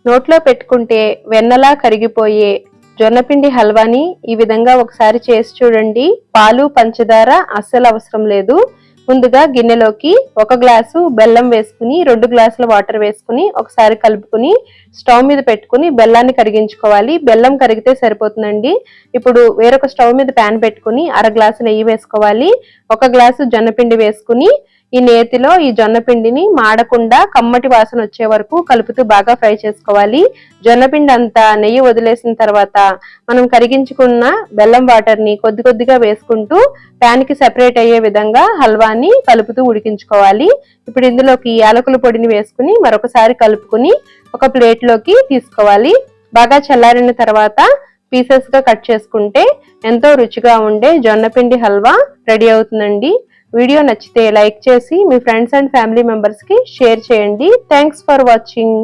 నోట్లో పెట్టుకుంటే వెన్నలా కరిగిపోయే జొన్నపిండి హల్వాని ఈ విధంగా ఒకసారి చేసి చూడండి. పాలు పంచదార అస్సలు అవసరం లేదు. ముందుగా గిన్నెలోకి 1 గ్లాసు బెల్లం వేసుకుని 2 గ్లాసుల వాటర్ వేసుకుని ఒకసారి కలుపుకుని స్టవ్ మీద పెట్టుకుని బెల్లాన్ని కరిగించుకోవాలి. బెల్లం కరిగితే సరిపోతుందండి. ఇప్పుడు వేరొక స్టవ్ మీద ప్యాన్ పెట్టుకుని 1/2 గ్లాసు నెయ్యి వేసుకోవాలి. 1 గ్లాసు జొన్నపిండి వేసుకుని ఈ నేతిలో ఈ జొన్నపిండిని మాడకుండా కమ్మటి వాసన వచ్చే వరకు కలుపుతూ బాగా ఫ్రై చేసుకోవాలి. జొన్నపిండి అంతా నెయ్యి వదిలేసిన తర్వాత మనం కరిగించుకున్న బెల్లం వాటర్ ని కొద్ది కొద్దిగా వేసుకుంటూ ప్యాన్ కి సెపరేట్ అయ్యే విధంగా హల్వాని కలుపుతూ ఉడికించుకోవాలి. ఇప్పుడు ఇందులోకి యాలకుల పొడిని వేసుకుని మరొకసారి కలుపుకుని ఒక ప్లేట్ లోకి తీసుకోవాలి. బాగా చల్లారిన తర్వాత పీసెస్ గా కట్ చేసుకుంటే ఎంతో రుచిగా ఉండే జొన్నపిండి హల్వా రెడీ అవుతుందండి. వీడియో నచ్చితే లైక్ చేసి మీ ఫ్రెండ్స్ అండ్ ఫ్యామిలీ మెంబర్స్ కి షేర్ చేయండి. Thanks for watching.